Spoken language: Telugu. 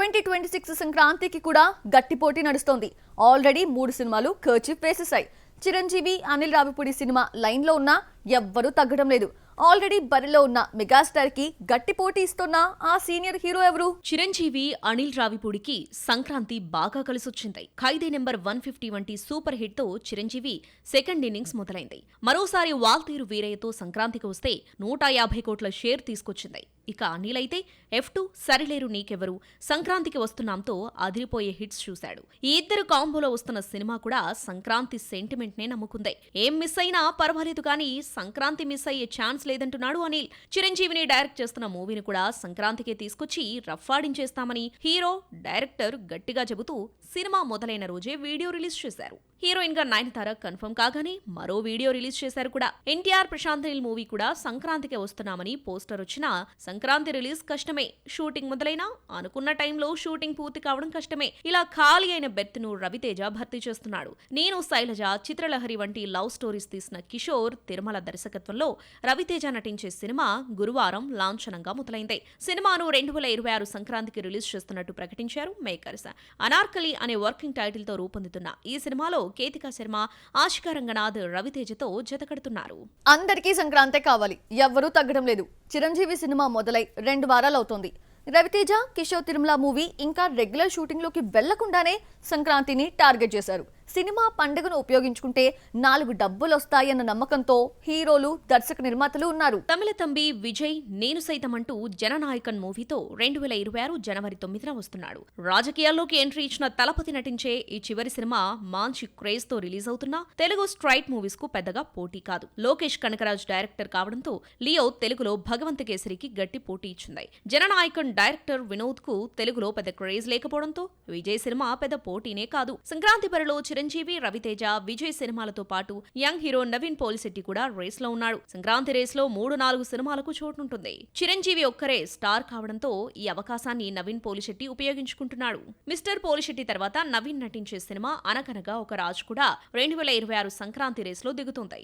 2026 సంక్రాంతికి కూడా గట్టి పోటీ నడుస్తోంది. ఆల్రెడీ 3 సినిమాలు కర్చీఫ్ వేసేశాయి. చిరంజీవి, అనిల్ రావిపూడి సినిమా లైన్ లో ఉన్నా ఎవ్వరూ తగ్గడం లేదు. ఆల్రెడీ బరిలో ఉన్న మెగాస్టార్ కి గట్టి పోటీ ఇస్తున్న ఆ సీనియర్ హీరో ఎవరు? చిరంజీవి, అనిల్ రావిపూడికి సంక్రాంతి బాగా కలిసొచ్చింది. ఖైదీ నెంబర్ 150 వంటి సూపర్ హిట్ తో చిరంజీవి సెకండ్ ఇన్నింగ్స్ మొదలైంది. మరోసారి వాల్తీరు వీరయ్యతో సంక్రాంతికి వస్తే 150 కోట్ల షేర్ తీసుకొచ్చింది. ఇక అనిల్ అయితే F2, సరిలేరు నీకెవరు, సంక్రాంతికి వస్తున్నాంతో అదిరిపోయే హిట్స్ చూశాడు. ఈ ఇద్దరు కాంబోలో వస్తున్న సినిమా కూడా సంక్రాంతి సెంటిమెంట్ నే నమ్ముకుంది. ఏం మిస్ అయినా పర్వాలేదు కానీ సంక్రాంతి మిస్ అయ్యే ఛాన్స్ లేదంటున్నాడు అనిల్. చిరంజీవిని డైరెక్ట్ చేస్తున్న మూవీని కూడా సంక్రాంతికే తీసుకొచ్చి రఫ్ఫాడించేస్తామని హీరో, డైరెక్టర్ గట్టిగా చెబుతూ సినిమా మొదలైన రోజే వీడియో రిలీజ్ చేశారు. హీరోయిన్ గా నయనతార కన్ఫర్మ్ కాగానే మరో వీడియో రిలీజ్ చేశారు కూడా. ఎన్టీఆర్, ప్రశాంత్ నీల్ మూవీ కూడా సంక్రాంతికే వస్తున్నామని పోస్టర్ వచ్చినా సంక్రాంతి రిలీజ్ కష్టమే. షూటింగ్ మొదలైనా అనుకున్న టైంలో షూటింగ్ పూర్తి కావడం కష్టమే. ఇలా ఖాళీ అయిన బెర్త్ ను రవితేజ భర్తీ చేస్తున్నాడు. నేను, శైలజ, చిత్రలహరి వంటి లవ్ స్టోరీస్ తీసిన కిషోర్ తిరుమల దర్శకత్వంలో రవితేజ నటించే సినిమా గురువారం లాంఛనంగా మొదలైంది. సినిమాను 2026 సంక్రాంతికి రిలీజ్ చేస్తున్నట్టు ప్రకటించారు మేకర్స్. అనార్కలి అనే వర్కింగ్ టైటిల్ తో రూపొందుతున్న ఈ సినిమాలో కేతికా శర్మ, ఆశికా రంగనాథ్ రవితేజతో జతకడుతున్నారు. అందరికీ సంక్రాంతే కావాలి, ఎవ్వరూ తగ్గడం లేదు. చిరంజీవి సినిమా మొదలై 2 వారాలు అవుతోంది. రవితేజ, కిషోర్ తిరుమల మూవీ ఇంకా రెగ్యులర్ షూటింగ్ లోకి వెళ్లకుండానే సంక్రాంతిని టార్గెట్ చేశారు. సినిమా పండుగను ఉపయోగించుకుంటే 4 డబ్బులు వస్తాయన్న నమ్మకంతో హీరోలు, దర్శక నిర్మాతలు ఉన్నారు. తమిళ తంబి విజయ్ నేను సైతం అంటూ జననాయకన్ మూవీతో 2026 జనవరి 9న వస్తున్నాడు. రాజకీయాల్లోకి ఎంట్రీ ఇచ్చిన తలపతి నటించే ఈ చివరి సినిమా మంచి క్రేజ్ తో రిలీజ్ అవుతున్నా తెలుగు స్ట్రైట్ మూవీస్ కు పెద్దగా పోటీ కాదు. లోకేష్ కనకరాజ్ డైరెక్టర్ కావడంతో లియో తెలుగులో భగవంత్ కేసరికి గట్టి పోటీ ఇచ్చింది. జననాయకన్ డైరెక్టర్ వినోద్ కు తెలుగులో పెద్ద క్రేజ్ లేకపోవడంతో విజయ్ సినిమా పెద్ద పోటీనే కాదు. సంక్రాంతి బరిలో చిరంజీవి, రవితేజ, విజయ్ సినిమాలతో పాటు యంగ్ హీరో నవీన్ పోలిశెట్టి కూడా రేస్ లో ఉన్నాడు. సంక్రాంతి రేస్ లో 3-4 సినిమాలకు చోటుంటుంది. చిరంజీవి ఒక్కరే స్టార్ కావడంతో ఈ అవకాశాన్ని నవీన్ పోలిశెట్టి ఉపయోగించుకుంటున్నాడు. మిస్టర్ పోలిశెట్టి తర్వాత నవీన్ నటించే సినిమా అనగనగా ఒక రాజు కూడా 2026 సంక్రాంతి రేస్ లో దిగుతుంది.